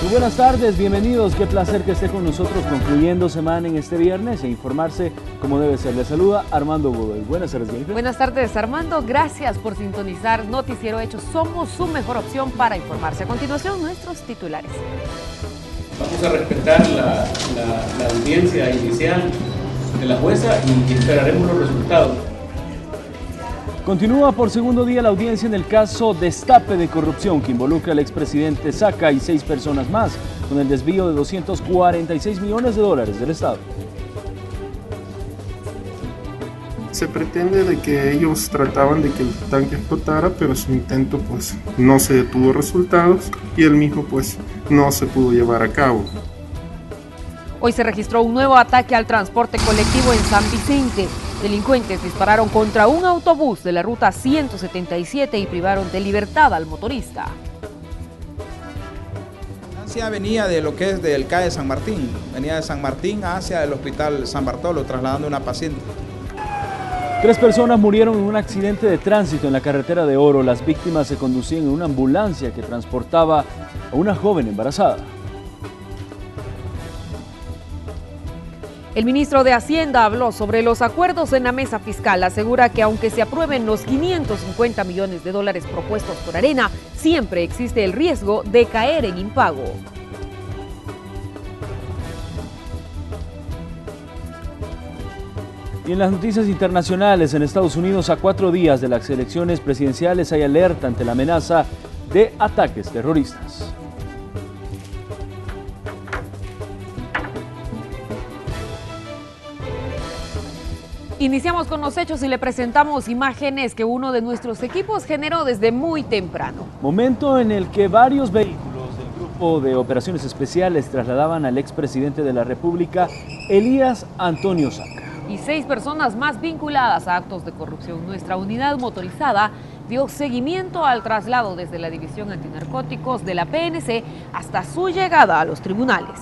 Muy buenas tardes, bienvenidos, qué placer que esté con nosotros concluyendo semana en este viernes e informarse como debe ser. Le saluda Armando Godoy. Buenas tardes, Jennifer. Buenas tardes, Armando, gracias por sintonizar Noticiero Hechos. Somos su mejor opción para informarse. A continuación, nuestros titulares. Vamos a respetar la audiencia inicial de la jueza y esperaremos los resultados. Continúa por segundo día la audiencia en el caso Destape de corrupción que involucra al expresidente Saca y 6 personas más con el desvío de 246 millones de dólares del Estado. Se pretende de que ellos trataban de que el tanque explotara, pero su intento pues no se tuvo resultados y el mismo pues no se pudo llevar a cabo. Hoy se registró un nuevo ataque al transporte colectivo en San Vicente. Delincuentes dispararon contra un autobús de la ruta 177 y privaron de libertad al motorista. Venía de lo que es del CAE San Martín, venía de San Martín hacia el hospital San Bartolo trasladando a una paciente. 3 personas murieron en un accidente de tránsito en la carretera de Oro. Las víctimas se conducían en una ambulancia que transportaba a una joven embarazada. El ministro de Hacienda habló sobre los acuerdos en la mesa fiscal. Asegura que aunque se aprueben los 550 millones de dólares propuestos por Arena, siempre existe el riesgo de caer en impago. Y en las noticias internacionales, en Estados Unidos, a 4 días de las elecciones presidenciales, hay alerta ante la amenaza de ataques terroristas. Iniciamos con los hechos y le presentamos imágenes que uno de nuestros equipos generó desde muy temprano. Momento en el que varios vehículos del Grupo de Operaciones Especiales trasladaban al expresidente de la República, Elías Antonio Saca. Y 6 personas más vinculadas a actos de corrupción. Nuestra unidad motorizada dio seguimiento al traslado desde la División Antinarcóticos de la PNC hasta su llegada a los tribunales.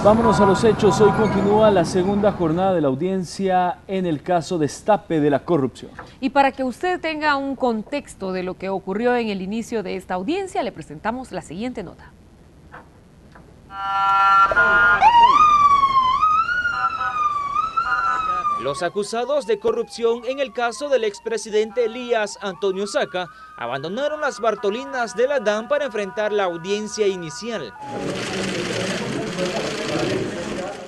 Vámonos a los hechos. Hoy continúa la segunda jornada de la audiencia en el caso Destape de la corrupción. Y para que usted tenga un contexto de lo que ocurrió en el inicio de esta audiencia, le presentamos la siguiente nota. Los acusados de corrupción en el caso del expresidente Elías Antonio Saca abandonaron las Bartolinas de la DAM para enfrentar la audiencia inicial.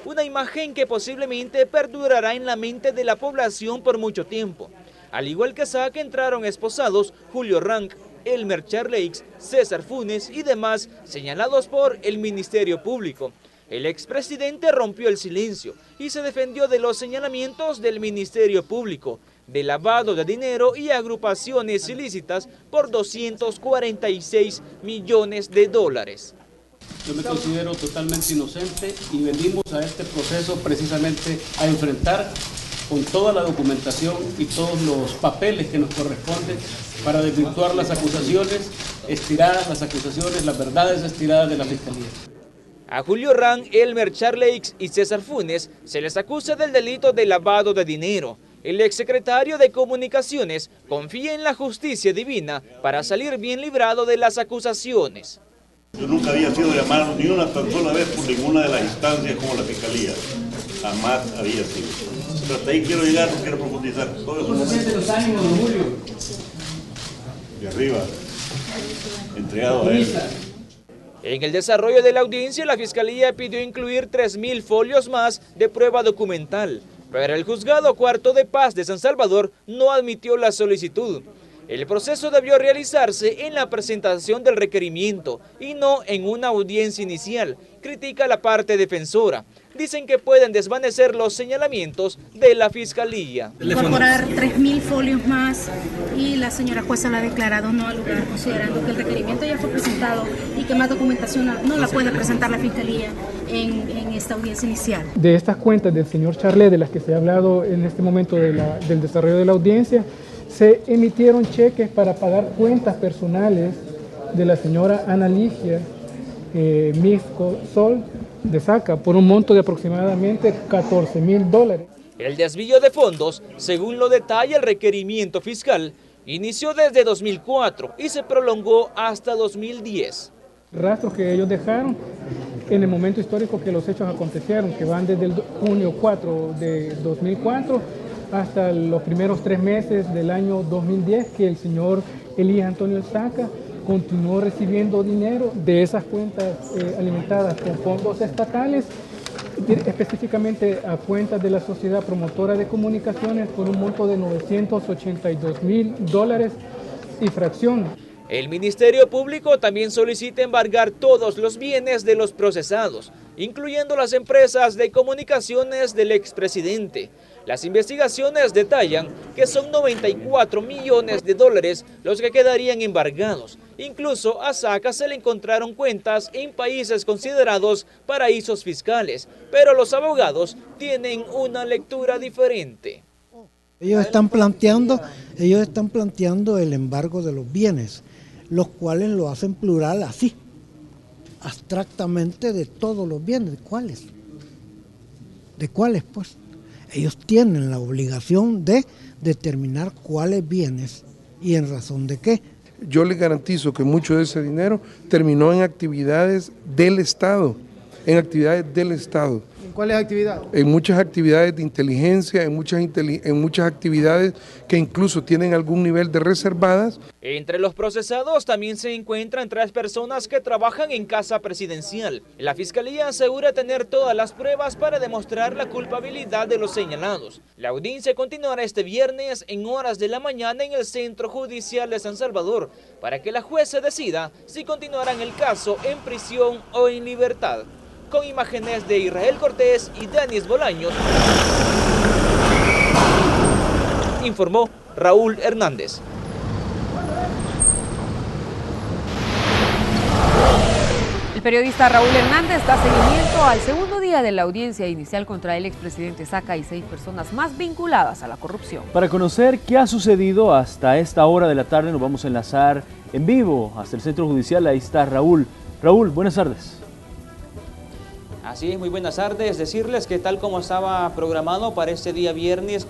Una imagen que posiblemente perdurará en la mente de la población por mucho tiempo. Al igual que Saca, entraron esposados Julio Rank, Elmer Charleix, César Funes y demás señalados por el Ministerio Público. El expresidente rompió el silencio y se defendió de los señalamientos del Ministerio Público, de lavado de dinero y agrupaciones ilícitas por 246 millones de dólares. Yo me considero totalmente inocente y venimos a este proceso precisamente a enfrentar con toda la documentación y todos los papeles que nos corresponden para desvirtuar las acusaciones, estirar las acusaciones, las verdades estiradas de la Fiscalía. A Julio Rank, Elmer Charleix y César Funes se les acusa del delito de lavado de dinero. El exsecretario de Comunicaciones confía en la justicia divina para salir bien librado de las acusaciones. Yo nunca había sido llamado ni una sola vez por ninguna de las instancias como la Fiscalía. Jamás había sido. Pero hasta ahí quiero llegar, no quiero profundizar. ¿Cómo se sienten los ánimos, don Julio? De arriba, entregado a él. En el desarrollo de la audiencia, la Fiscalía pidió incluir 3.000 folios más de prueba documental, pero el Juzgado Cuarto de Paz de San Salvador no admitió la solicitud. El proceso debió realizarse en la presentación del requerimiento y no en una audiencia inicial, critica la parte defensora. dicen que pueden desvanecer los señalamientos de la Fiscalía. Incorporar 3.000 folios más y la señora jueza la ha declarado no al lugar, considerando que el requerimiento ya fue presentado y que más documentación no la puede presentar la Fiscalía en esta audiencia inicial. De estas cuentas del señor Charlet, de las que se ha hablado en este momento del desarrollo de la audiencia, se emitieron cheques para pagar cuentas personales de la señora Ana Ligia Misco Sol de Saca por un monto de aproximadamente $14.000. El desvío de fondos, según lo detalla el requerimiento fiscal, inició desde 2004 y se prolongó hasta 2010. Rastros que ellos dejaron en el momento histórico que los hechos acontecieron, que van desde el junio 4 de 2004 hasta los primeros 3 meses del año 2010, que el señor Elías Antonio Saca continuó recibiendo dinero de esas cuentas alimentadas con fondos estatales, específicamente a cuentas de la Sociedad Promotora de Comunicaciones por un monto de $982.000 y fracción. El Ministerio Público también solicita embargar todos los bienes de los procesados, incluyendo las empresas de comunicaciones del expresidente. Las investigaciones detallan que son $94 millones los que quedarían embargados. Incluso a Saca se le encontraron cuentas en países considerados paraísos fiscales, pero los abogados tienen una lectura diferente. Ellos están planteando el embargo de los bienes, los cuales lo hacen plural así, abstractamente de todos los bienes. ¿De cuáles? ¿De cuáles, pues? Ellos tienen la obligación de determinar cuáles bienes y en razón de qué. Yo les garantizo que mucho de ese dinero terminó en actividades del Estado, ¿En cuáles actividades? En muchas actividades de inteligencia, en muchas actividades que incluso tienen algún nivel de reservadas. Entre los procesados también se encuentran 3 personas que trabajan en Casa Presidencial. La Fiscalía asegura tener todas las pruebas para demostrar la culpabilidad de los señalados. La audiencia continuará este viernes en horas de la mañana en el Centro Judicial de San Salvador para que la jueza decida si continuarán el caso en prisión o en libertad. Con imágenes de Israel Cortés y Denis Bolaños, informó Raúl Hernández. El periodista Raúl Hernández da seguimiento al segundo día de la audiencia inicial contra el expresidente Saca y 6 personas más vinculadas a la corrupción. Para conocer qué ha sucedido hasta esta hora de la tarde, nos vamos a enlazar en vivo hasta el Centro Judicial. Ahí está Raúl. Raúl, buenas tardes. Así es, muy buenas tardes. Decirles que tal como estaba programado para este día viernes,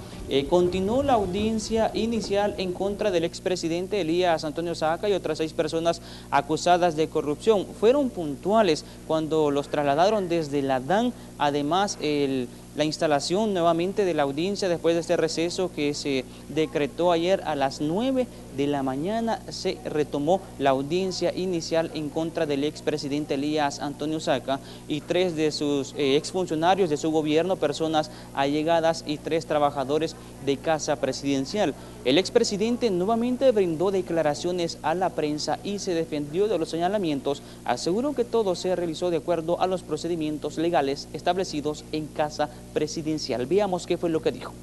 continuó la audiencia inicial en contra del expresidente Elías Antonio Saca y otras 6 personas acusadas de corrupción. Fueron puntuales cuando los trasladaron desde la DAN, además la instalación nuevamente de la audiencia después de este receso que se decretó ayer a las 9 de la mañana, se retomó la audiencia inicial en contra del expresidente Elías Antonio Saca y 3 de sus exfuncionarios de su gobierno, personas allegadas y 3 trabajadores de Casa Presidencial. El expresidente nuevamente brindó declaraciones a la prensa y se defendió de los señalamientos. Aseguró que todo se realizó de acuerdo a los procedimientos legales establecidos en Casa Presidencial. Veamos qué fue lo que dijo.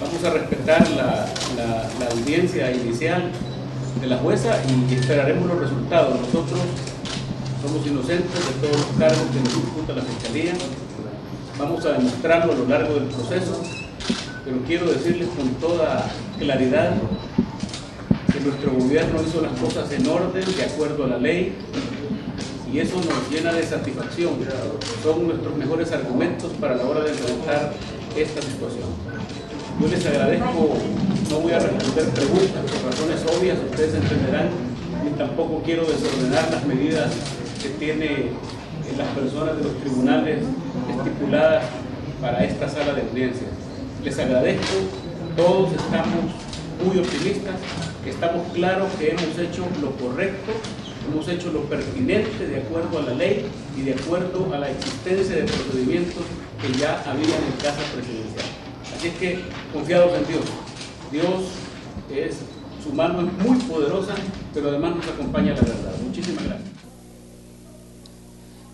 Vamos a respetar la audiencia inicial de la jueza y esperaremos los resultados. Nosotros somos inocentes de todos los cargos que nos imputa la Fiscalía. Vamos a demostrarlo a lo largo del proceso, pero quiero decirles con toda claridad que nuestro gobierno hizo las cosas en orden, de acuerdo a la ley, y eso nos llena de satisfacción. Son nuestros mejores argumentos para la hora de enfrentar esta situación. Yo les agradezco, no voy a responder preguntas por razones obvias, ustedes entenderán, ni tampoco quiero desordenar las medidas que tiene las personas de los tribunales estipuladas para esta sala de audiencias. Les agradezco, todos estamos muy optimistas, estamos claros que hemos hecho lo correcto, hemos hecho lo pertinente de acuerdo a la ley y de acuerdo a la existencia de procedimientos que ya había en Casa Presidencial. Así es que confiados en Dios. Dios su mano es muy poderosa, pero además nos acompaña la verdad. Muchísimas gracias.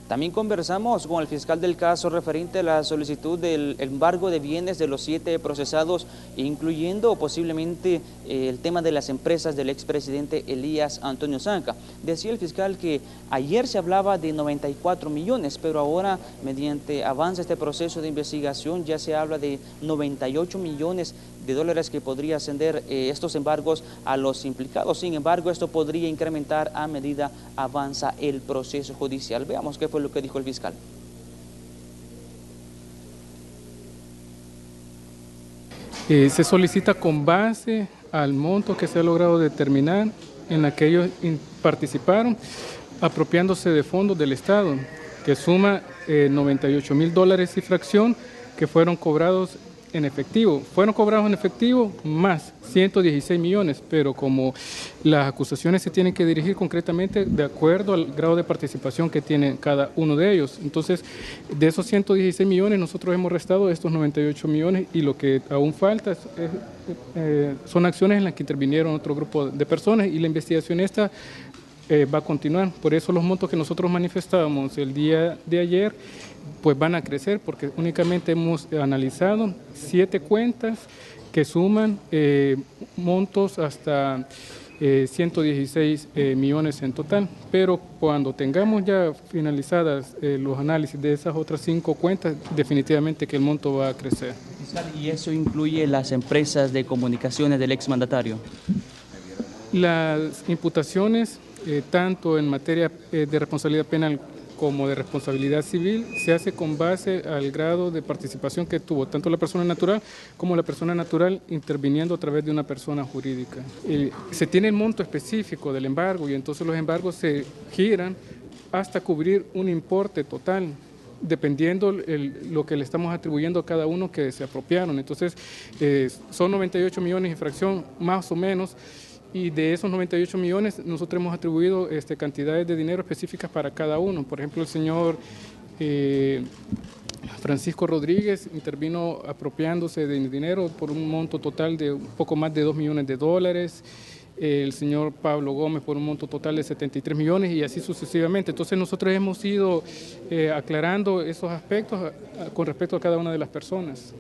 También conversamos con el fiscal del caso referente a la solicitud del embargo de bienes de los 7 procesados, incluyendo posiblemente el tema de las empresas del expresidente Elías Antonio Saca. Decía el fiscal que ayer se hablaba de 94 millones, pero ahora, mediante avanza este proceso de investigación, ya se habla de 98 millones de dólares que podría ascender estos embargos a los implicados. Sin embargo, esto podría incrementar a medida avanza el proceso judicial. Veamos qué fue lo que dijo el fiscal. Se solicita con base al monto que se ha logrado determinar en la que ellos participaron, apropiándose de fondos del Estado, que suma 98 mil dólares y fracción que fueron cobrados en efectivo. Fueron cobrados en efectivo más 116 millones, pero como las acusaciones se tienen que dirigir concretamente de acuerdo al grado de participación que tiene cada uno de ellos. Entonces, de esos 116 millones, nosotros hemos restado estos 98 millones y lo que aún falta son acciones en las que intervinieron otro grupo de personas y la investigación esta va a continuar. Por eso los montos que nosotros manifestábamos el día de ayer pues van a crecer, porque únicamente hemos analizado 7 cuentas que suman montos hasta 116 millones en total, pero cuando tengamos ya finalizadas los análisis de esas otras 5 cuentas, definitivamente que el monto va a crecer. ¿Y eso incluye las empresas de comunicaciones del exmandatario? Las imputaciones, tanto en materia de responsabilidad penal como de responsabilidad civil, se hace con base al grado de participación que tuvo tanto la persona natural como la persona natural interviniendo a través de una persona jurídica. Se tiene el monto específico del embargo y entonces los embargos se giran hasta cubrir un importe total, dependiendo lo que le estamos atribuyendo a cada uno que se apropiaron. Entonces, son 98 millones y fracción, más o menos, y de esos 98 millones nosotros hemos atribuido cantidades de dinero específicas para cada uno. Por ejemplo, el señor Francisco Rodríguez intervino apropiándose de dinero por un monto total de un poco más de 2 millones de dólares. El señor Pablo Gómez por un monto total de 73 millones y así sucesivamente. Entonces nosotros hemos ido aclarando esos aspectos con respecto a cada una de las personas.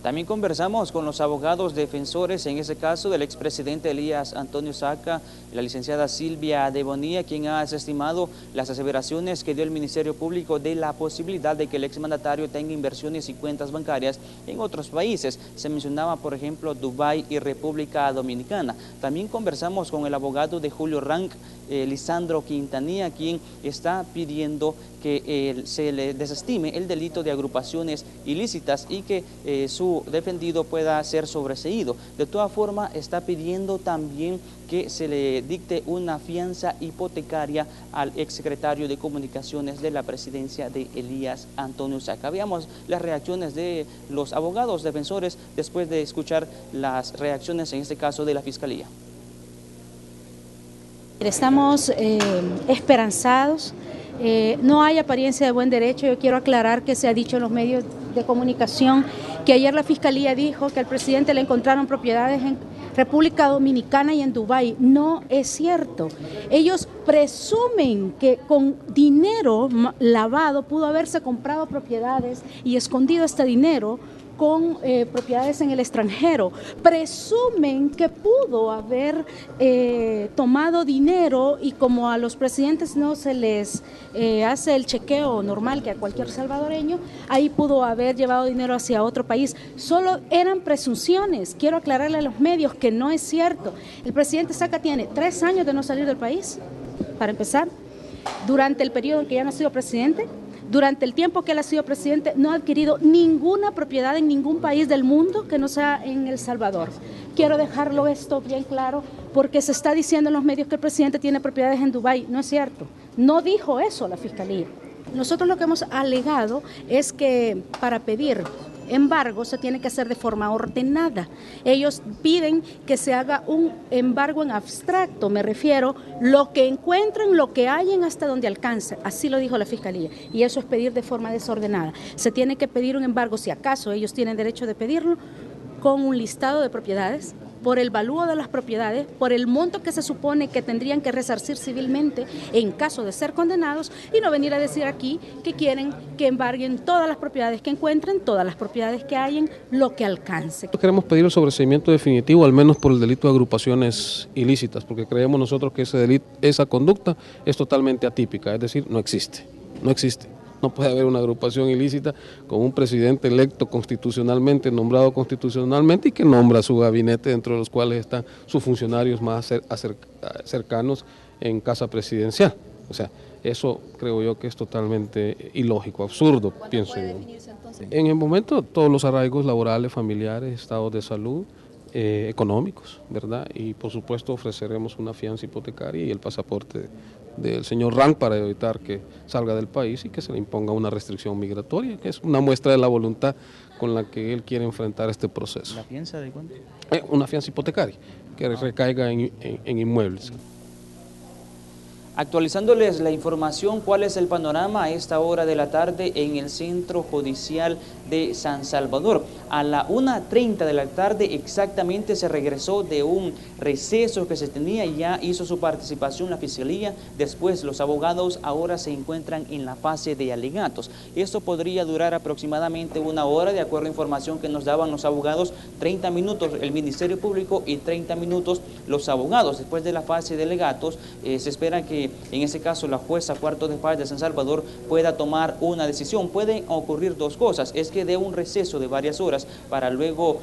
También conversamos con los abogados defensores, en ese caso del expresidente Elías Antonio Saca, la licenciada Silvia de Bonilla, quien ha desestimado las aseveraciones que dio el Ministerio Público de la posibilidad de que el exmandatario tenga inversiones y cuentas bancarias en otros países. Se mencionaba, por ejemplo, Dubái y República Dominicana. También conversamos con el abogado de Julio Rank, Lisandro Quintanilla, quien está pidiendo que se le desestime el delito de agrupaciones ilícitas y que su defendido pueda ser sobreseído. De toda forma, está pidiendo también que se le dicte una fianza hipotecaria al exsecretario de Comunicaciones de la presidencia de Elías Antonio Saca. Veamos las reacciones de los abogados defensores después de escuchar las reacciones, en este caso, de la Fiscalía. Estamos esperanzados, no hay apariencia de buen derecho. Yo quiero aclarar que se ha dicho en los medios de comunicación que ayer la Fiscalía dijo que al presidente le encontraron propiedades en República Dominicana y en Dubái. No es cierto. Ellos presumen que con dinero lavado pudo haberse comprado propiedades y escondido este dinero con propiedades en el extranjero. Presumen que pudo haber tomado dinero y como a los presidentes no se les hace el chequeo normal que a cualquier salvadoreño, ahí pudo haber llevado dinero hacia otro país. Solo eran presunciones. Quiero aclararle a los medios que no es cierto. El presidente Saca tiene 3 años de no salir del país, para empezar. Durante el periodo en que ya no ha sido presidente, durante el tiempo que él ha sido presidente, no ha adquirido ninguna propiedad en ningún país del mundo que no sea en El Salvador. Quiero dejarlo esto bien claro porque se está diciendo en los medios que el presidente tiene propiedades en Dubái. No es cierto. No dijo eso la Fiscalía. Nosotros lo que hemos alegado es que para pedir embargo se tiene que hacer de forma ordenada. Ellos piden que se haga un embargo en abstracto, me refiero, lo que encuentren, lo que hallen hasta donde alcance, así lo dijo la Fiscalía, y eso es pedir de forma desordenada. Se tiene que pedir un embargo, si acaso ellos tienen derecho de pedirlo, con un listado de propiedades por el valor de las propiedades, por el monto que se supone que tendrían que resarcir civilmente en caso de ser condenados, y no venir a decir aquí que quieren que embarguen todas las propiedades que encuentren, todas las propiedades que hayan, lo que alcance. Queremos pedir el sobreseimiento definitivo, al menos por el delito de agrupaciones ilícitas, porque creemos nosotros que esa conducta es totalmente atípica, es decir, no existe. No puede haber una agrupación ilícita con un presidente electo constitucionalmente, nombrado constitucionalmente y que nombra su gabinete, dentro de los cuales están sus funcionarios más cercanos en casa presidencial. O sea, eso creo yo que es totalmente ilógico, absurdo, pienso yo. En el momento, todos los arraigos laborales, familiares, estados de salud, económicos, ¿verdad? Y por supuesto ofreceremos una fianza hipotecaria y el pasaporte del señor Rank para evitar que salga del país y que se le imponga una restricción migratoria, que es una muestra de la voluntad con la que él quiere enfrentar este proceso. ¿La fianza de cuánto? Una fianza hipotecaria que recaiga en inmuebles. Actualizándoles la información, cuál es el panorama a esta hora de la tarde en el Centro Judicial de San Salvador. A la 1:30 de la tarde exactamente se regresó de un receso que se tenía y ya hizo su participación la Fiscalía. Después los abogados ahora se encuentran en la fase de alegatos. Esto podría durar aproximadamente 1 hora, de acuerdo a información que nos daban los abogados, 30 minutos el Ministerio Público y 30 minutos los abogados. Después de la fase de alegatos se espera que en ese caso la jueza Cuarto de Paz de San Salvador pueda tomar una decisión. Pueden ocurrir dos cosas, es que dé un receso de varias horas para luego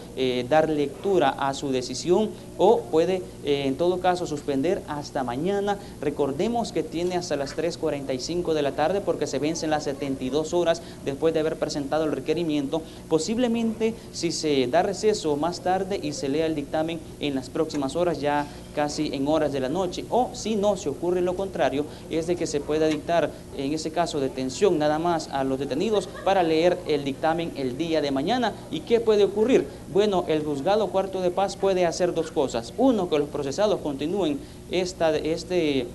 dar lectura a su decisión, o puede en todo caso suspender hasta mañana. Recordemos que tiene hasta las 3:45 de la tarde porque se vencen las 72 horas después de haber presentado el requerimiento. Posiblemente si se da receso más tarde y se lea el dictamen en las próximas horas, ya casi en horas de la noche, o si no se ocurre lo contrario, es de que se pueda dictar en ese caso detención nada más a los detenidos para leer el dictamen el día de mañana. ¿Y qué puede ocurrir? Bueno, el juzgado Cuarto de Paz puede hacer dos cosas: uno, que los procesados continúen este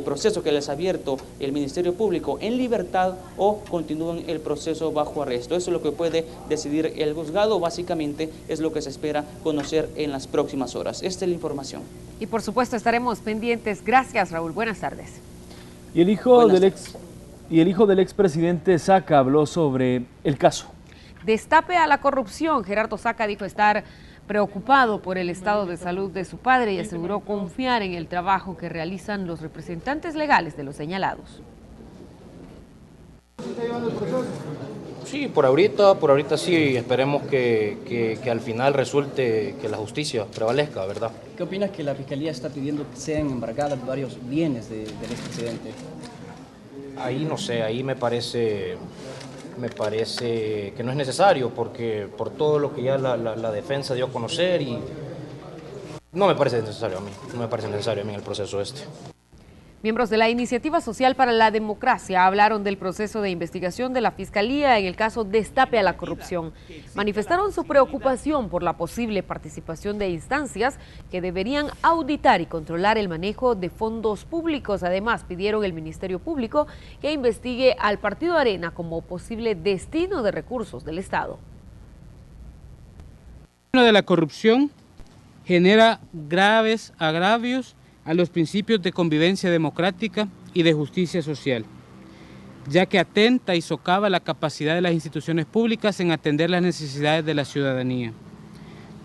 proceso que les ha abierto el Ministerio Público en libertad, o continúen el proceso bajo arresto. Eso es lo que puede decidir el juzgado. Básicamente es lo que se espera conocer en las próximas horas. Esta es la información. Y por supuesto estaremos pendientes. Gracias, Raúl. Buenas tardes. Y el hijo del expresidente Saca habló sobre el caso. Destape a la corrupción. Gerardo Saca dijo estar preocupado por el estado de salud de su padre y aseguró confiar en el trabajo que realizan los representantes legales de los señalados. Sí, por ahorita sí, esperemos que al final resulte que la justicia prevalezca, ¿verdad? ¿Qué opinas que la Fiscalía está pidiendo que sean embargadas varios bienes del expresidente? Ahí no sé, ahí me parece que no es necesario, porque por todo lo que ya la defensa dio a conocer, y no me parece necesario a mí el proceso este. Miembros de la Iniciativa Social para la Democracia hablaron del proceso de investigación de la Fiscalía en el caso Destape a la corrupción. Manifestaron su preocupación por la posible participación de instancias que deberían auditar y controlar el manejo de fondos públicos. Además, pidieron al Ministerio Público que investigue al Partido Arena como posible destino de recursos del Estado. De la corrupción genera graves agravios a los principios de convivencia democrática y de justicia social, ya que atenta y socava la capacidad de las instituciones públicas en atender las necesidades de la ciudadanía.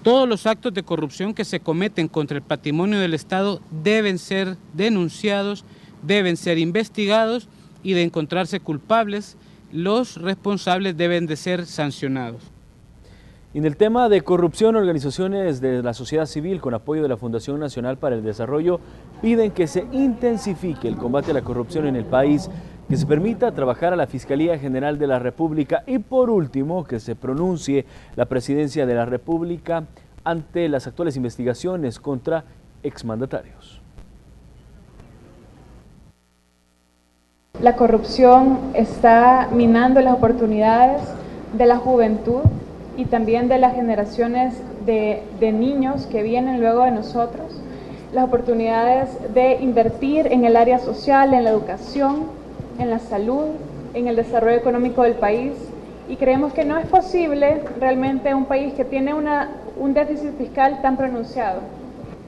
Todos los actos de corrupción que se cometen contra el patrimonio del Estado deben ser denunciados, deben ser investigados, y de encontrarse culpables, los responsables deben de ser sancionados. En el tema de corrupción, organizaciones de la sociedad civil con apoyo de la Fundación Nacional para el Desarrollo piden que se intensifique el combate a la corrupción en el país, que se permita trabajar a la Fiscalía General de la República y, por último, que se pronuncie la Presidencia de la República ante las actuales investigaciones contra exmandatarios. La corrupción está minando las oportunidades de la juventud y también de las generaciones de niños que vienen luego de nosotros, las oportunidades de invertir en el área social, en la educación, en la salud, en el desarrollo económico del país, y creemos que no es posible realmente un país que tiene una un déficit fiscal tan pronunciado?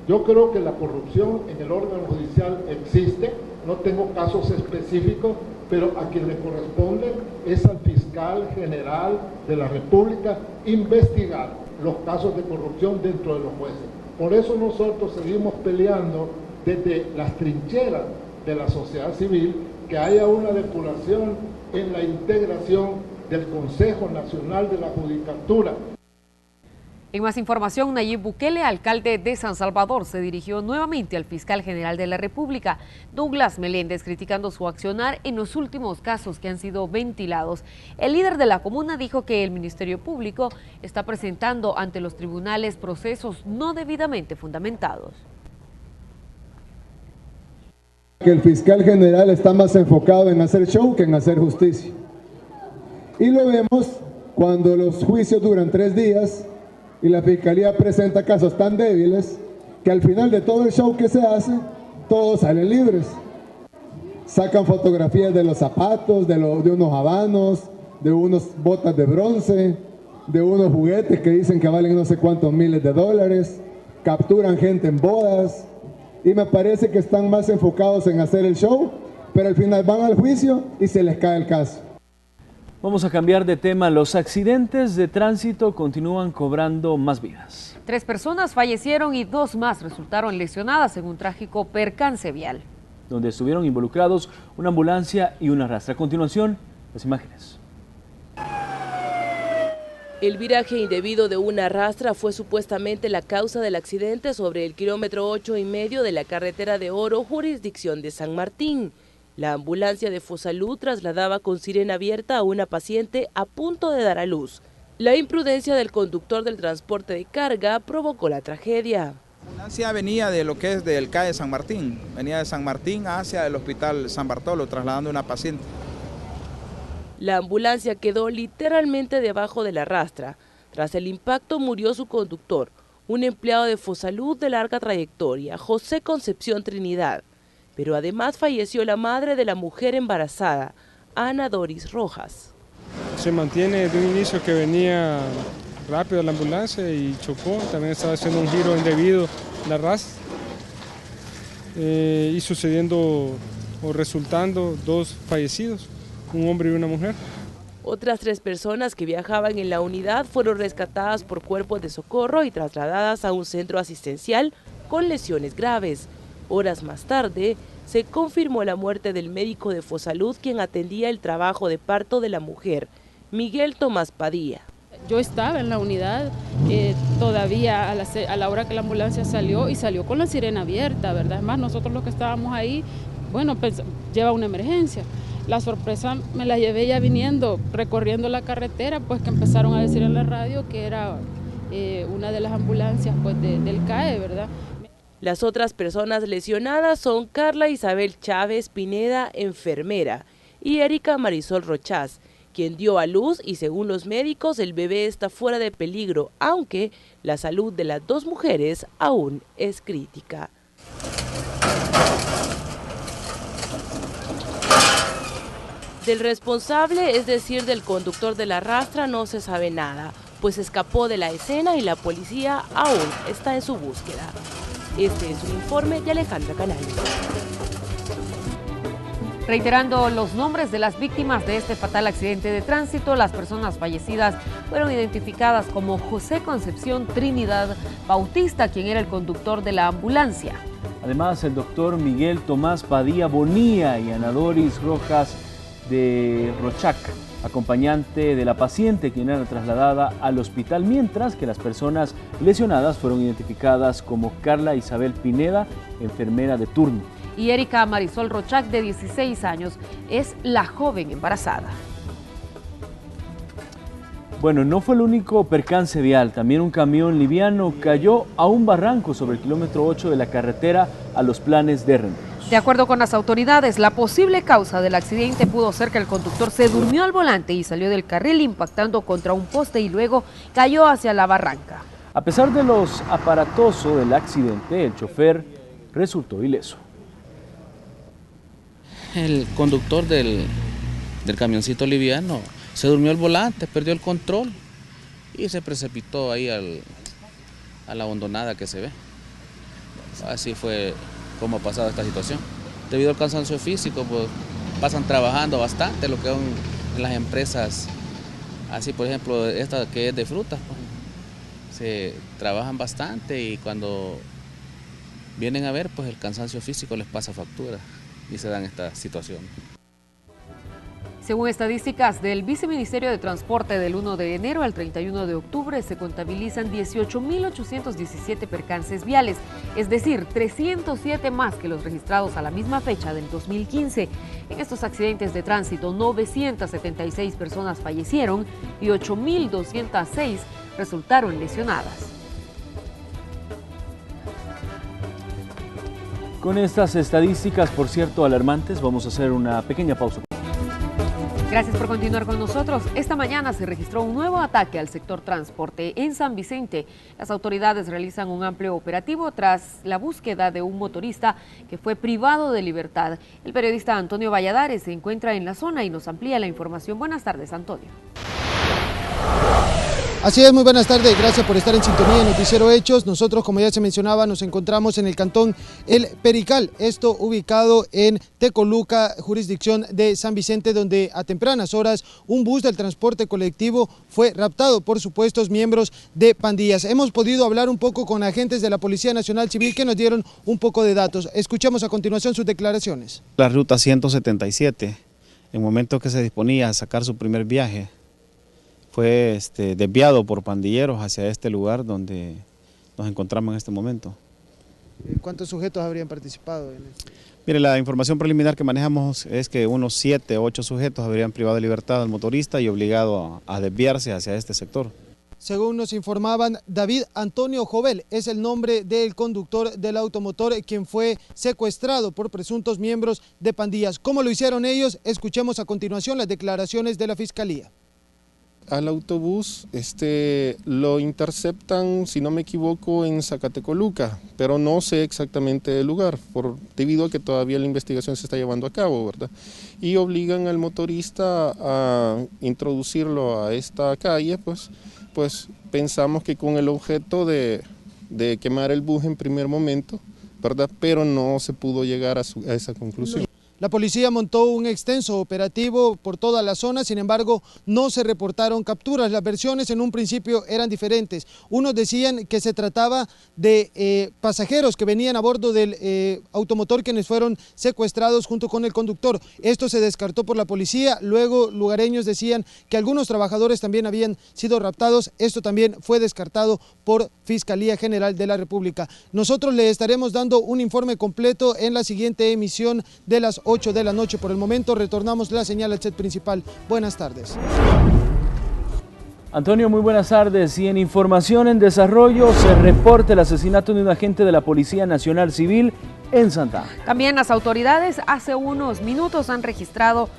Yo creo que la corrupción en el órgano judicial existe, no tengo casos específicos, pero a quien le corresponde es al fiscal general de la República investigar los casos de corrupción dentro de los jueces. Por eso nosotros seguimos peleando desde las trincheras de la sociedad civil que haya una depuración en la integración del Consejo Nacional de la Judicatura. En más información, Nayib Bukele, alcalde de San Salvador, se dirigió nuevamente al fiscal general de la República, Douglas Meléndez, criticando su accionar en los últimos casos que han sido ventilados. El líder de la comuna dijo que el Ministerio Público está presentando ante los tribunales procesos no debidamente fundamentados. Que el fiscal general está más enfocado en hacer show que en hacer justicia. Y lo vemos cuando los juicios duran 3 días y la fiscalía presenta casos tan débiles que al final de todo el show que se hace, todos salen libres. Sacan fotografías de los zapatos, de unos habanos, de unos botas de bronce, de unos juguetes que dicen que valen no sé cuántos miles de dólares, capturan gente en bodas y me parece que están más enfocados en hacer el show, pero al final van al juicio y se les cae el caso. Vamos a cambiar de tema. Los accidentes de tránsito continúan cobrando más vidas. 3 personas fallecieron y 2 más resultaron lesionadas en un trágico percance vial, donde estuvieron involucrados una ambulancia y una rastra. A continuación, las imágenes. El viraje indebido de una rastra fue supuestamente la causa del accidente sobre el kilómetro 8,5 de la carretera de Oro, jurisdicción de San Martín. La ambulancia de Fosalud trasladaba con sirena abierta a una paciente a punto de dar a luz. La imprudencia del conductor del transporte de carga provocó la tragedia. La ambulancia venía de lo que es del CAE San Martín, venía de San Martín hacia el hospital San Bartolo trasladando a una paciente. La ambulancia quedó literalmente debajo de la rastra. Tras el impacto murió su conductor, un empleado de Fosalud de larga trayectoria, José Concepción Trinidad. Pero además falleció la madre de la mujer embarazada, Ana Doris Rojas. Se mantiene de un inicio que venía rápido la ambulancia y chocó, también estaba haciendo un giro indebido la rastra y sucediendo o resultando 2 fallecidos, un hombre y una mujer. Otras 3 personas que viajaban en la unidad fueron rescatadas por cuerpos de socorro y trasladadas a un centro asistencial con lesiones graves. Horas más tarde, se confirmó la muerte del médico de Fosalud, quien atendía el trabajo de parto de la mujer, Miguel Tomás Padilla. Yo estaba en la unidad todavía a la hora que la ambulancia salió y salió con la sirena abierta, ¿verdad? Es más, nosotros los que estábamos ahí, bueno, lleva una emergencia. La sorpresa me la llevé ya viniendo, recorriendo la carretera, pues que empezaron a decir en la radio que era una de las ambulancias pues, del CAE, ¿verdad? Las otras personas lesionadas son Carla Isabel Chávez Pineda, enfermera, y Erika Marisol Rochás, quien dio a luz y según los médicos el bebé está fuera de peligro, aunque la salud de las 2 mujeres aún es crítica. Del responsable, es decir, del conductor de la rastra, no se sabe nada, pues escapó de la escena y la policía aún está en su búsqueda. Este es un informe de Alejandra Canales. Reiterando los nombres de las víctimas de este fatal accidente de tránsito, las personas fallecidas fueron identificadas como José Concepción Trinidad Bautista, quien era el conductor de la ambulancia. Además, el doctor Miguel Tomás Padilla Bonilla y Ana Doris Rojas de Rochac, acompañante de la paciente, quien era trasladada al hospital, mientras que las personas lesionadas fueron identificadas como Carla Isabel Pineda, enfermera de turno. Y Erika Marisol Rochac, de 16 años, es la joven embarazada. Bueno, no fue el único percance vial, también un camión liviano cayó a un barranco sobre el kilómetro 8 de la carretera a Los Planes de Renderos. De acuerdo con las autoridades, la posible causa del accidente pudo ser que el conductor se durmió al volante y salió del carril impactando contra un poste y luego cayó hacia la barranca. A pesar de lo aparatoso del accidente, el chofer resultó ileso. El conductor del camioncito liviano se durmió al volante, perdió el control y se precipitó ahí a la hondonada que se ve. Así fue como ha pasado esta situación. Debido al cansancio físico, pues pasan trabajando bastante, lo que son en las empresas, así por ejemplo esta que es de frutas, pues, se trabajan bastante y cuando vienen a ver, pues el cansancio físico les pasa factura y se dan esta situación. Según estadísticas del Viceministerio de Transporte, del 1 de enero al 31 de octubre se contabilizan 18.817 percances viales, es decir, 307 más que los registrados a la misma fecha del 2015. En estos accidentes de tránsito, 976 personas fallecieron y 8.206 resultaron lesionadas. Con estas estadísticas, por cierto, alarmantes, vamos a hacer una pequeña pausa. Gracias por continuar con nosotros. Esta mañana se registró un nuevo ataque al sector transporte en San Vicente. Las autoridades realizan un amplio operativo tras la búsqueda de un motorista que fue privado de libertad. El periodista Antonio Valladares se encuentra en la zona y nos amplía la información. Buenas tardes, Antonio. Así es, muy buenas tardes, gracias por estar en sintonía de Noticiero Hechos. Nosotros, como ya se mencionaba, nos encontramos en el cantón El Perical, esto ubicado en Tecoluca, jurisdicción de San Vicente, donde a tempranas horas un bus del transporte colectivo fue raptado por supuestos miembros de pandillas. Hemos podido hablar un poco con agentes de la Policía Nacional Civil que nos dieron un poco de datos. Escuchemos a continuación sus declaraciones. La ruta 177, en el momento que se disponía a sacar su primer viaje, fue desviado por pandilleros hacia este lugar donde nos encontramos en este momento. ¿Cuántos sujetos habrían participado en esto? Mire, la información preliminar que manejamos es que unos 7 o 8 sujetos habrían privado de libertad al motorista y obligado a desviarse hacia este sector. Según nos informaban, David Antonio Jovel es el nombre del conductor del automotor quien fue secuestrado por presuntos miembros de pandillas. ¿Cómo lo hicieron ellos? Escuchemos a continuación las declaraciones de la Fiscalía. Al autobús lo interceptan, si no me equivoco, en Zacatecoluca, pero no sé exactamente el lugar, debido a que todavía la investigación se está llevando a cabo, ¿verdad? Y obligan al motorista a introducirlo a esta calle, pues pensamos que con el objeto de quemar el bus en primer momento, ¿verdad? Pero no se pudo llegar a esa conclusión. La policía montó un extenso operativo por toda la zona, sin embargo, no se reportaron capturas. Las versiones en un principio eran diferentes. Unos decían que se trataba de pasajeros que venían a bordo del automotor quienes fueron secuestrados junto con el conductor. Esto se descartó por la policía. Luego, lugareños decían que algunos trabajadores también habían sido raptados. Esto también fue descartado por Fiscalía General de la República. Nosotros le estaremos dando un informe completo en la siguiente emisión de las 8 de la noche. Por el momento retornamos la señal al set principal. Buenas tardes. Antonio, muy buenas tardes. Y en información en desarrollo se reporta el asesinato de un agente de la Policía Nacional Civil en Santa Ana. También las autoridades hace unos minutos han registrado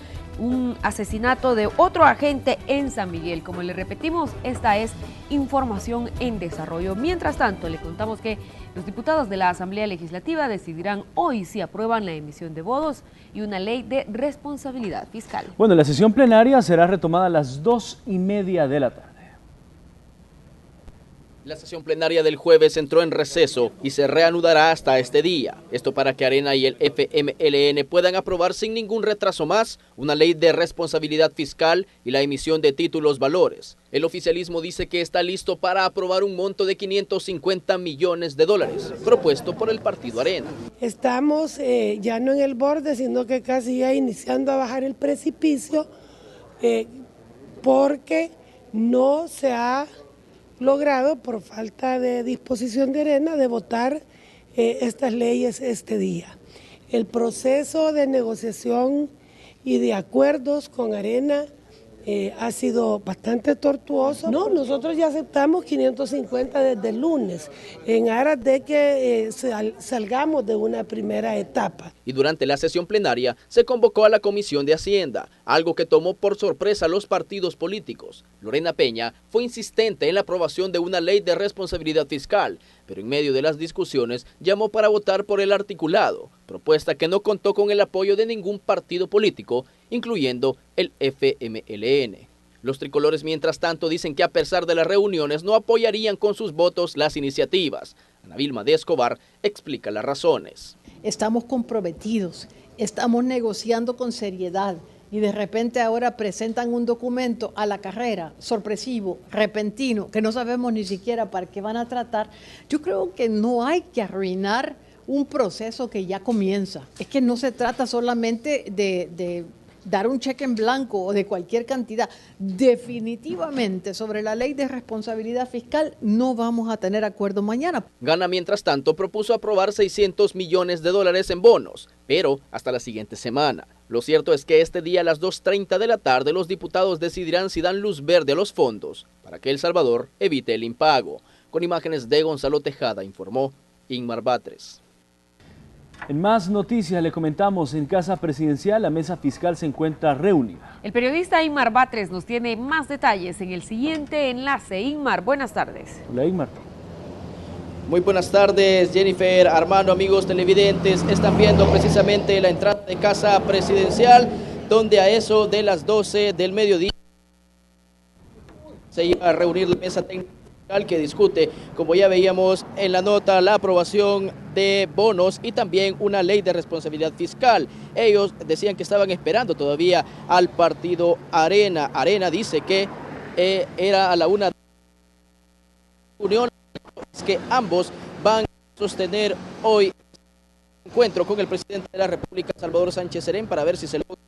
un asesinato de otro agente en San Miguel. Como le repetimos, esta es información en desarrollo. Mientras tanto, le contamos que los diputados de la Asamblea Legislativa decidirán hoy si aprueban la emisión de bonos y una ley de responsabilidad fiscal. Bueno, la sesión plenaria será retomada a las 2:30 de la tarde. La sesión plenaria del jueves entró en receso y se reanudará hasta este día. Esto para que Arena y el FMLN puedan aprobar sin ningún retraso más una ley de responsabilidad fiscal y la emisión de títulos valores. El oficialismo dice que está listo para aprobar un monto de 550 millones de dólares, propuesto por el partido Arena. Estamos ya no en el borde, sino que casi ya iniciando a bajar el precipicio, porque no se ha logrado, por falta de disposición de Arena, de votar estas leyes este día. El proceso de negociación y de acuerdos con Arena ha sido bastante tortuoso. No, nosotros ya aceptamos 550 desde el lunes, en aras de que salgamos de una primera etapa. Y durante la sesión plenaria se convocó a la Comisión de Hacienda, algo que tomó por sorpresa a los partidos políticos. Lorena Peña fue insistente en la aprobación de una ley de responsabilidad fiscal, pero en medio de las discusiones llamó para votar por el articulado, propuesta que no contó con el apoyo de ningún partido político, incluyendo el FMLN. Los tricolores, mientras tanto, dicen que a pesar de las reuniones no apoyarían con sus votos las iniciativas. Ana Vilma de Escobar explica las razones. Estamos comprometidos, estamos negociando con seriedad y de repente ahora presentan un documento a la carrera, sorpresivo, repentino, que no sabemos ni siquiera para qué van a tratar. Yo creo que no hay que arruinar un proceso que ya comienza. Es que no se trata solamente de dar un cheque en blanco o de cualquier cantidad. Definitivamente sobre la ley de responsabilidad fiscal no vamos a tener acuerdo mañana. Gana, mientras tanto, propuso aprobar $600 millones en bonos, pero hasta la siguiente semana. Lo cierto es que este día a las 2:30 de la tarde los diputados decidirán si dan luz verde a los fondos para que El Salvador evite el impago. Con imágenes de Gonzalo Tejada, informó Ingmar Batres. En más noticias le comentamos, en Casa Presidencial la mesa fiscal se encuentra reunida. El periodista Ingmar Batres nos tiene más detalles en el siguiente enlace. Ingmar, buenas tardes. Hola, Ingmar. Muy buenas tardes, Jennifer, Armando, amigos televidentes. Están viendo precisamente la entrada de Casa Presidencial, donde a eso de las 12 del mediodía se iba a reunir la mesa técnica que discute, como ya veíamos en la nota, la aprobación de bonos y también una ley de responsabilidad fiscal. Ellos decían que estaban esperando todavía al partido Arena. Arena dice que era a la una de la unión, es que ambos van a sostener hoy un encuentro con el presidente de la República, Salvador Sánchez Serén, para ver si se logra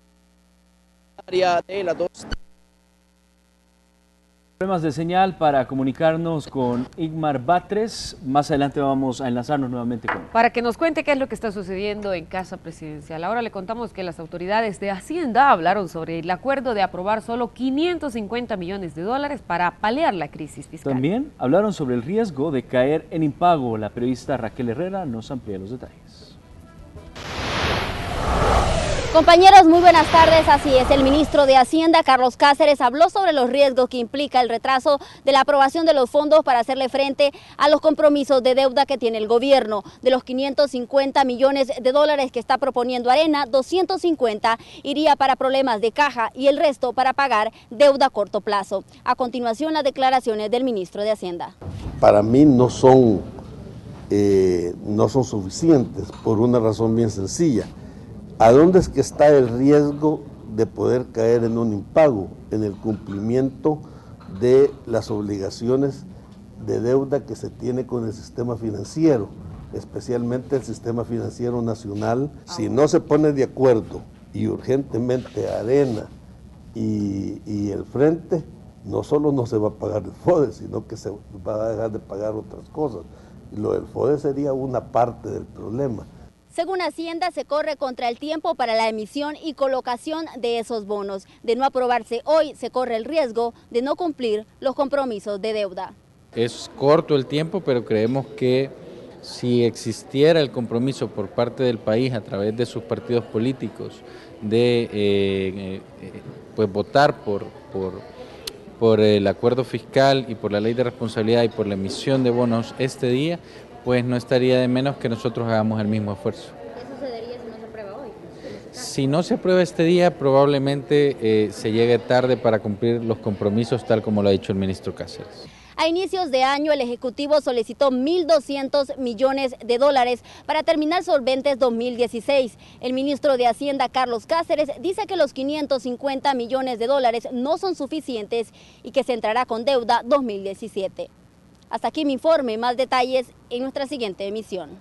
área de las 2. Problemas de señal para comunicarnos con Ingmar Batres. Más adelante vamos a enlazarnos nuevamente con él. Para que nos cuente qué es lo que está sucediendo en Casa Presidencial. Ahora le contamos que las autoridades de Hacienda hablaron sobre el acuerdo de aprobar solo $550 millones para paliar la crisis fiscal. También hablaron sobre el riesgo de caer en impago. La periodista Raquel Herrera nos amplía los detalles. Compañeros, muy buenas tardes. Así es, el ministro de Hacienda, Carlos Cáceres, habló sobre los riesgos que implica el retraso de la aprobación de los fondos para hacerle frente a los compromisos de deuda que tiene el gobierno. De los $550 millones que está proponiendo Arena, 250 iría para problemas de caja y el resto para pagar deuda a corto plazo. A continuación, las declaraciones del ministro de Hacienda. Para mí no son suficientes por una razón bien sencilla. ¿A dónde es que está el riesgo de poder caer en un impago? En el cumplimiento de las obligaciones de deuda que se tiene con el sistema financiero, especialmente el sistema financiero nacional. Si no se pone de acuerdo y urgentemente Arena y el Frente, no solo no se va a pagar el FODE, sino que se va a dejar de pagar otras cosas. Y lo del FODE sería una parte del problema. Según Hacienda, se corre contra el tiempo para la emisión y colocación de esos bonos. De no aprobarse hoy, se corre el riesgo de no cumplir los compromisos de deuda. Es corto el tiempo, pero creemos que si existiera el compromiso por parte del país a través de sus partidos políticos de pues votar por el acuerdo fiscal y por la ley de responsabilidad y por la emisión de bonos este día, pues no estaría de menos que nosotros hagamos el mismo esfuerzo. ¿Qué sucedería si no se aprueba hoy? Si no se aprueba este día, probablemente se llegue tarde para cumplir los compromisos tal como lo ha dicho el ministro Cáceres. A inicios de año, el Ejecutivo solicitó $1.200 millones para terminar solventes 2016. El ministro de Hacienda, Carlos Cáceres, dice que los $550 millones no son suficientes y que se entrará con deuda 2017. Hasta aquí mi informe, más detalles en nuestra siguiente emisión.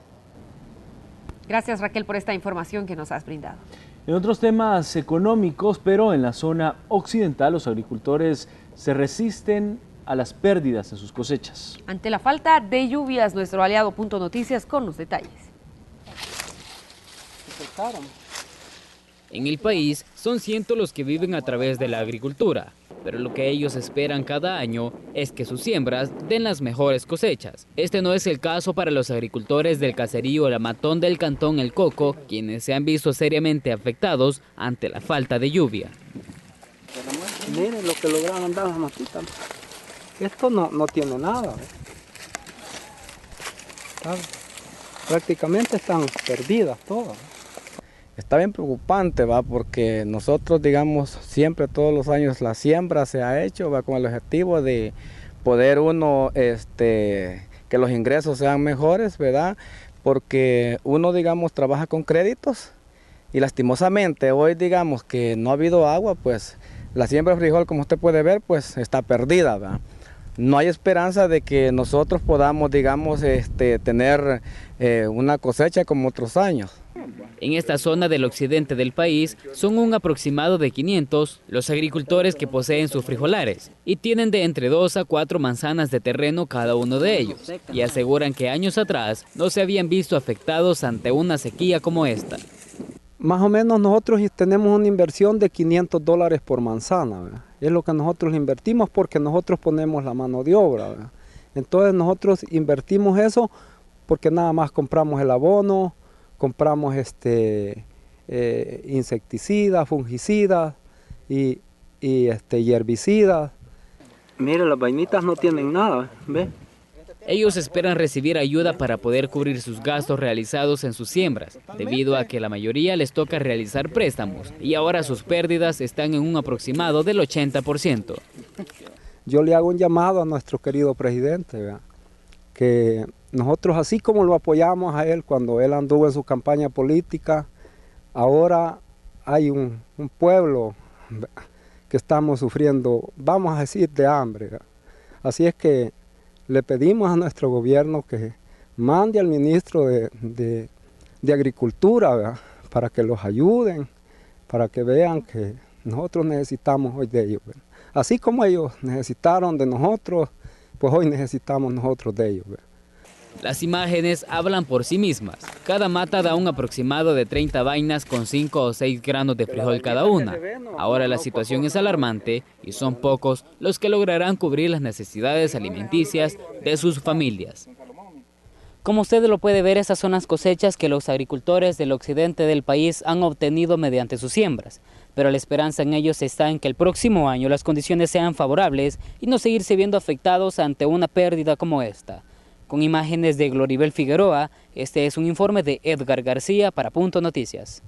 Gracias, Raquel, por esta información que nos has brindado. En otros temas económicos, pero en la zona occidental, los agricultores se resisten a las pérdidas en sus cosechas. Ante la falta de lluvias, nuestro aliado Punto Noticias con los detalles. En el país son cientos los que viven a través de la agricultura, pero lo que ellos esperan cada año es que sus siembras den las mejores cosechas. Este no es el caso para los agricultores del caserío La Matón del cantón El Coco, quienes se han visto seriamente afectados ante la falta de lluvia. Miren lo que lograron dar las matitas. Esto no tiene nada. Prácticamente están perdidas todas. Está bien preocupante, ¿va? Porque nosotros, digamos, siempre todos los años la siembra se ha hecho, ¿va? Con el objetivo de poder uno, que los ingresos sean mejores, ¿verdad? Porque uno, digamos, trabaja con créditos y lastimosamente hoy, digamos, que no ha habido agua, pues la siembra de frijol, como usted puede ver, pues está perdida, ¿verdad? No hay esperanza de que nosotros podamos, digamos, tener una cosecha como otros años. En esta zona del occidente del país son un aproximado de 500 los agricultores que poseen sus frijolares y tienen de entre 2 a 4 manzanas de terreno cada uno de ellos y aseguran que años atrás no se habían visto afectados ante una sequía como esta. Más o menos nosotros tenemos una inversión de $500 por manzana, ¿verdad? Es lo que nosotros invertimos porque nosotros ponemos la mano de obra, ¿verdad? Entonces nosotros invertimos eso porque nada más compramos el abono, compramos insecticidas, fungicidas y herbicidas. Mire, las vainitas no tienen nada, ¿ve? Ellos esperan recibir ayuda para poder cubrir sus gastos realizados en sus siembras, debido a que la mayoría les toca realizar préstamos y ahora sus pérdidas están en un aproximado del 80%. Yo le hago un llamado a nuestro querido presidente, ¿verdad? Que nosotros, así como lo apoyamos a él cuando él anduvo en su campaña política, ahora hay un pueblo que estamos sufriendo, vamos a decir, de hambre, ¿verdad? Así es que le pedimos a nuestro gobierno que mande al ministro de Agricultura, ¿verdad? Para que los ayuden, para que vean que nosotros necesitamos hoy de ellos, ¿verdad? Así como ellos necesitaron de nosotros, pues hoy necesitamos nosotros de ellos, ¿verdad? Las imágenes hablan por sí mismas. Cada mata da un aproximado de 30 vainas con 5 o 6 granos de frijol cada una. Ahora la situación es alarmante y son pocos los que lograrán cubrir las necesidades alimenticias de sus familias. Como usted lo puede ver, esas son las cosechas que los agricultores del occidente del país han obtenido mediante sus siembras. Pero la esperanza en ellos está en que el próximo año las condiciones sean favorables y no seguirse viendo afectados ante una pérdida como esta. Con imágenes de Gloribel Figueroa, este es un informe de Edgar García para Punto Noticias.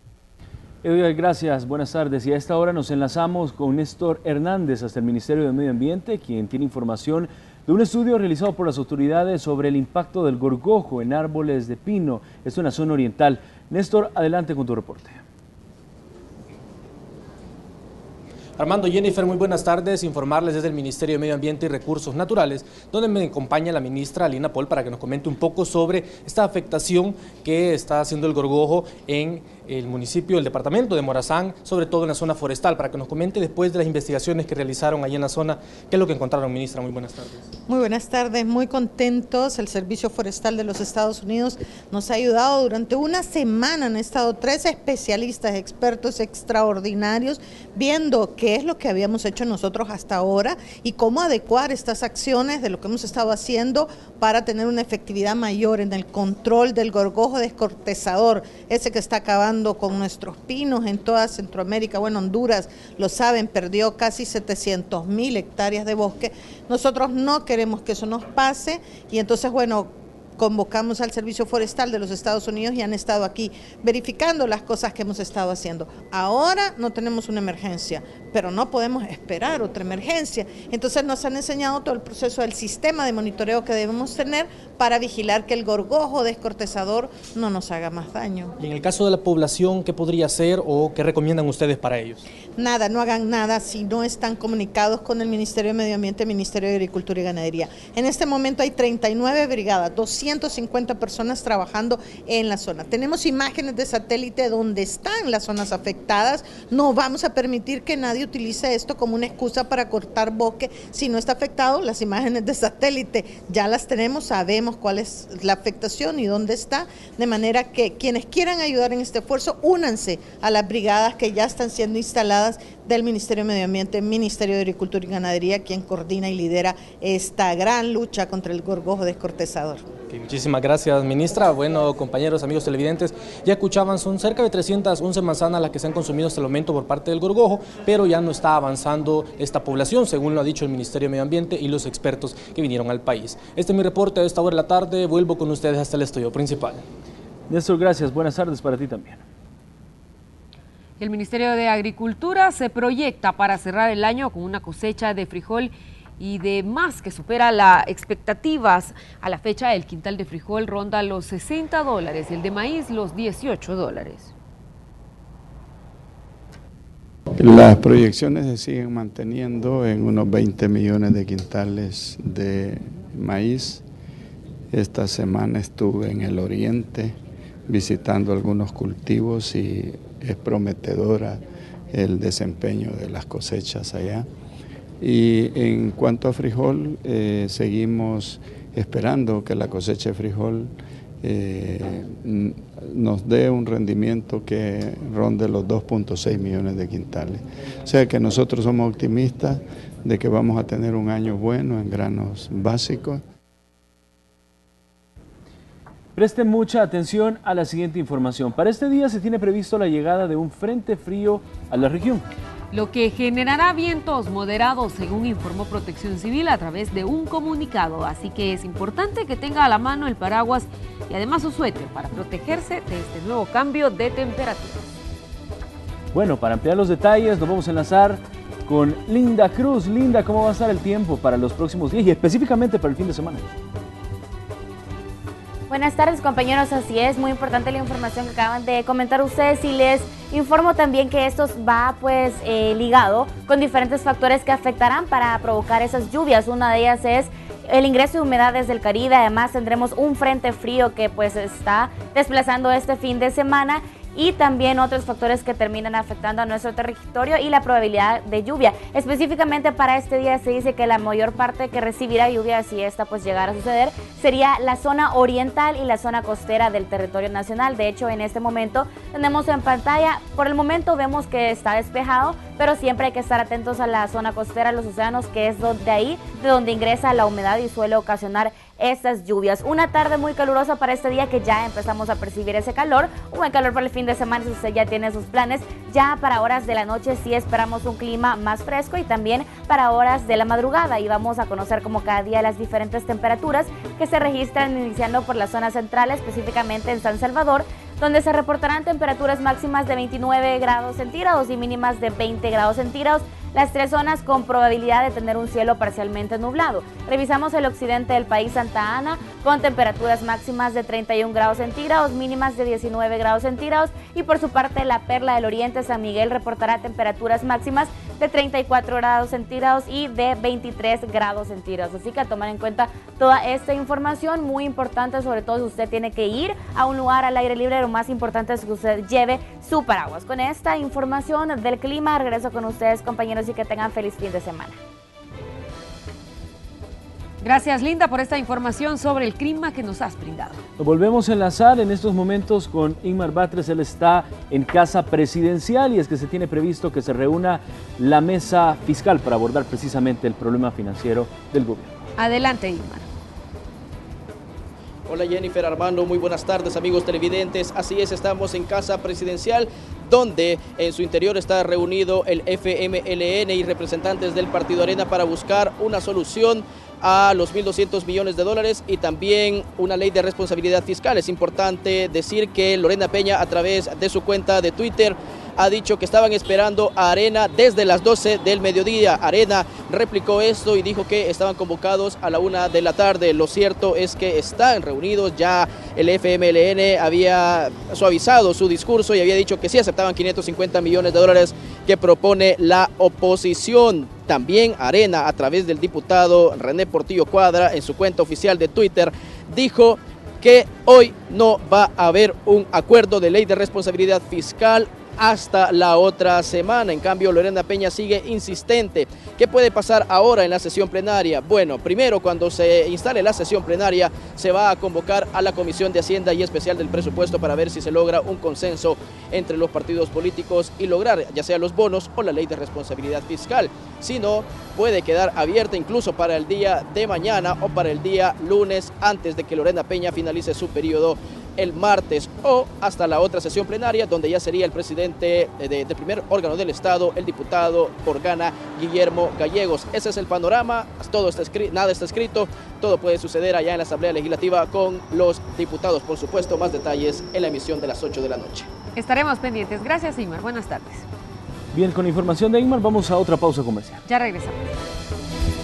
Edgar, gracias, buenas tardes. Y a esta hora nos enlazamos con Néstor Hernández hasta el Ministerio de Medio Ambiente, quien tiene información de un estudio realizado por las autoridades sobre el impacto del gorgojo en árboles de pino, esto en la zona oriental. Néstor, adelante con tu reporte. Armando, Jennifer, muy buenas tardes. Informarles desde el Ministerio de Medio Ambiente y Recursos Naturales, donde me acompaña la ministra Alina Paul para que nos comente un poco sobre esta afectación que está haciendo el gorgojo en el municipio, el departamento de Morazán, sobre todo en la zona forestal, para que nos comente después de las investigaciones que realizaron allí en la zona, qué es lo que encontraron, ministra. Muy buenas tardes. Muy buenas tardes, muy contentos. El Servicio Forestal de los Estados Unidos nos ha ayudado durante una semana. Han estado 3 especialistas, expertos extraordinarios, viendo qué es lo que habíamos hecho nosotros hasta ahora y cómo adecuar estas acciones de lo que hemos estado haciendo para tener una efectividad mayor en el control del gorgojo descortezador, ese que está acabando con nuestros pinos en toda Centroamérica. Bueno, Honduras, lo saben, perdió casi 700.000 hectáreas de bosque. Nosotros no queremos que eso nos pase y entonces, bueno, convocamos al Servicio Forestal de los Estados Unidos y han estado aquí verificando las cosas que hemos estado haciendo. Ahora no tenemos una emergencia, pero no podemos esperar otra emergencia. Entonces nos han enseñado todo el proceso del sistema de monitoreo que debemos tener para vigilar que el gorgojo descortezador no nos haga más daño. Y en el caso de la población, ¿qué podría hacer o qué recomiendan ustedes para ellos? Nada, no hagan nada si no están comunicados con el Ministerio de Medio Ambiente, el Ministerio de Agricultura y Ganadería. En este momento hay 39 brigadas, 250 personas trabajando en la zona. Tenemos imágenes de satélite donde están las zonas afectadas. No vamos a permitir que nadie utilice esto como una excusa para cortar bosque si no está afectado. Las imágenes de satélite ya las tenemos, sabemos cuál es la afectación y dónde está, de manera que quienes quieran ayudar en este esfuerzo, únanse a las brigadas que ya están siendo instaladas del Ministerio de Medio Ambiente, Ministerio de Agricultura y Ganadería, quien coordina y lidera esta gran lucha contra el gorgojo descortezador. Muchísimas gracias, ministra. Bueno, compañeros, amigos televidentes, ya escuchaban, son cerca de 311 manzanas las que se han consumido hasta el momento por parte del gorgojo, pero ya no está avanzando esta población, según lo ha dicho el Ministerio de Medio Ambiente y los expertos que vinieron al país. Este es mi reporte a esta hora de la tarde. Vuelvo con ustedes hasta el estudio principal. Néstor, gracias. Buenas tardes para ti también. El Ministerio de Agricultura se proyecta para cerrar el año con una cosecha de frijol y de más que supera las expectativas. A la fecha, el quintal de frijol ronda los $60, el de maíz los $18. Las proyecciones se siguen manteniendo en unos 20 millones de quintales de maíz. Esta semana estuve en el oriente visitando algunos cultivos y es prometedora el desempeño de las cosechas allá. Y en cuanto a frijol, seguimos esperando que la cosecha de frijol nos dé un rendimiento que ronde los 2.6 millones de quintales. O sea que nosotros somos optimistas de que vamos a tener un año bueno en granos básicos. Presten mucha atención a la siguiente información. Para este día se tiene previsto la llegada de un frente frío a la región, lo que generará vientos moderados, según informó Protección Civil a través de un comunicado. Así que es importante que tenga a la mano el paraguas y además su suéter para protegerse de este nuevo cambio de temperatura. Bueno, para ampliar los detalles nos vamos a enlazar con Linda Cruz. Linda, ¿cómo va a estar el tiempo para los próximos días y específicamente para el fin de semana? Buenas tardes, compañeros, así es, muy importante la información que acaban de comentar ustedes y les informo también que esto va ligado con diferentes factores que afectarán para provocar esas lluvias. Una de ellas es el ingreso de humedad desde el Caribe. Además tendremos un frente frío que está desplazando este fin de semana y también otros factores que terminan afectando a nuestro territorio y la probabilidad de lluvia. Específicamente para este día se dice que la mayor parte que recibirá lluvia, si esta llegara a suceder, sería la zona oriental y la zona costera del territorio nacional. De hecho, en este momento tenemos en pantalla, por el momento vemos que está despejado, pero siempre hay que estar atentos a la zona costera, los océanos, que es de donde ingresa la humedad y suele ocasionar estas lluvias. Una tarde muy calurosa para este día, que ya empezamos a percibir ese calor, un buen calor para el fin de semana si usted ya tiene sus planes. Ya para horas de la noche sí esperamos un clima más fresco y también para horas de la madrugada, y vamos a conocer como cada día las diferentes temperaturas que se registran iniciando por la zona central, específicamente en San Salvador, donde se reportarán temperaturas máximas de 29 grados centígrados y mínimas de 20 grados centígrados. Las tres zonas con probabilidad de tener un cielo parcialmente nublado. Revisamos el occidente del país, Santa Ana, con temperaturas máximas de 31 grados centígrados, mínimas de 19 grados centígrados. Y por su parte, la Perla del Oriente, San Miguel, reportará temperaturas máximas de 34 grados centígrados y de 23 grados centígrados. Así que a tomar en cuenta toda esta información, muy importante, sobre todo si usted tiene que ir a un lugar al aire libre, lo más importante es que usted lleve su paraguas. Con esta información del clima, regreso con ustedes, compañeros, y que tengan feliz fin de semana. Gracias, Linda, por esta información sobre el clima que nos has brindado. Nos volvemos a enlazar en estos momentos con Ingmar Batres. Él está en Casa Presidencial y es que se tiene previsto que se reúna la mesa fiscal para abordar precisamente el problema financiero del gobierno. Adelante, Ingmar. Hola Jennifer, Armando, muy buenas tardes amigos televidentes. Así es, estamos en Casa Presidencial, donde en su interior está reunido el FMLN y representantes del Partido Arena para buscar una solución a los 1.200 millones de dólares y también una ley de responsabilidad fiscal. Es importante decir que Lorena Peña, a través de su cuenta de Twitter, ha dicho que estaban esperando a Arena desde las 12 del mediodía. Arena replicó esto y dijo que estaban convocados a la 1 de la tarde. Lo cierto es que están reunidos. Ya el FMLN había suavizado su discurso y había dicho que sí aceptaban 550 millones de dólares que propone la oposición. También Arena, a través del diputado René Portillo Cuadra, en su cuenta oficial de Twitter, dijo que hoy no va a haber un acuerdo de ley de responsabilidad fiscal hasta la otra semana. En cambio, Lorena Peña sigue insistente. ¿Qué puede pasar ahora en la sesión plenaria? Bueno, primero, cuando se instale la sesión plenaria, se va a convocar a la Comisión de Hacienda y Especial del Presupuesto para ver si se logra un consenso entre los partidos políticos y lograr ya sea los bonos o la ley de responsabilidad fiscal. Si no, puede quedar abierta incluso para el día de mañana o para el día lunes, antes de que Lorena Peña finalice su periodo el martes o hasta la otra sesión plenaria, donde ya sería el presidente del primer órgano del Estado, el diputado por Ghana, Guillermo Gallegos. Ese es el panorama, todo está escrito, nada está escrito, todo puede suceder allá en la Asamblea Legislativa con los diputados. Por supuesto, más detalles en la emisión de las 8 de la noche. Estaremos pendientes. Gracias, Ingmar. Buenas tardes. Bien, con información de Ingmar, vamos a otra pausa comercial. Ya regresamos.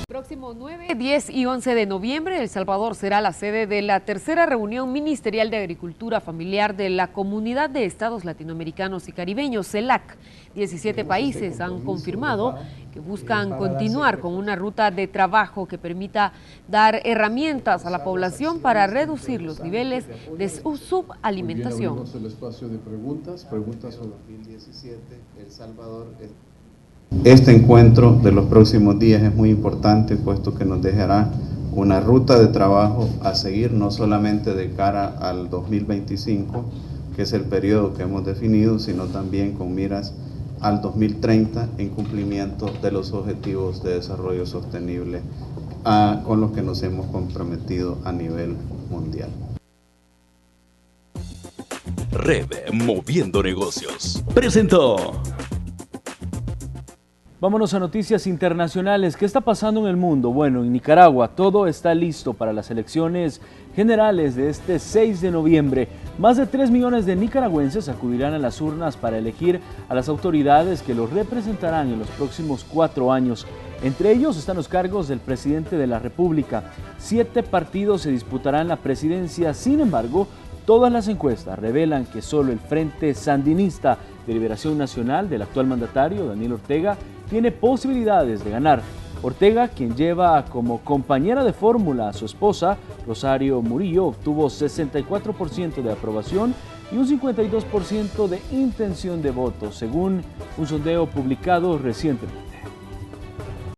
Próximo 9, 10 y 11 de noviembre, El Salvador será la sede de la tercera reunión ministerial de Agricultura Familiar de la Comunidad de Estados Latinoamericanos y Caribeños, CELAC. 17 países han confirmado que buscan continuar con una ruta de trabajo que permita dar herramientas a la población para reducir los niveles de subalimentación. El espacio de preguntas sobre 2017, El Salvador. Este encuentro de los próximos días es muy importante, puesto que nos dejará una ruta de trabajo a seguir, no solamente de cara al 2025, que es el periodo que hemos definido, sino también con miras al 2030 en cumplimiento de los objetivos de desarrollo sostenible con los que nos hemos comprometido a nivel mundial. Red Moviendo Negocios presentó. Vámonos a noticias internacionales. ¿Qué está pasando en el mundo? Bueno, en Nicaragua todo está listo para las elecciones generales de este 6 de noviembre. Más de 3 millones de nicaragüenses acudirán a las urnas para elegir a las autoridades que los representarán en los próximos 4 años. Entre ellos están los cargos del presidente de la República. 7 partidos se disputarán la presidencia. Sin embargo, todas las encuestas revelan que solo el Frente Sandinista de Liberación Nacional del actual mandatario, Daniel Ortega, tiene posibilidades de ganar. Ortega, quien lleva como compañera de fórmula a su esposa, Rosario Murillo, obtuvo 64% de aprobación y un 52% de intención de voto, según un sondeo publicado recientemente.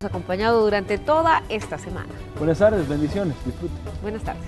Acompañado durante toda esta semana. Buenas tardes, bendiciones, disfruten. Buenas tardes.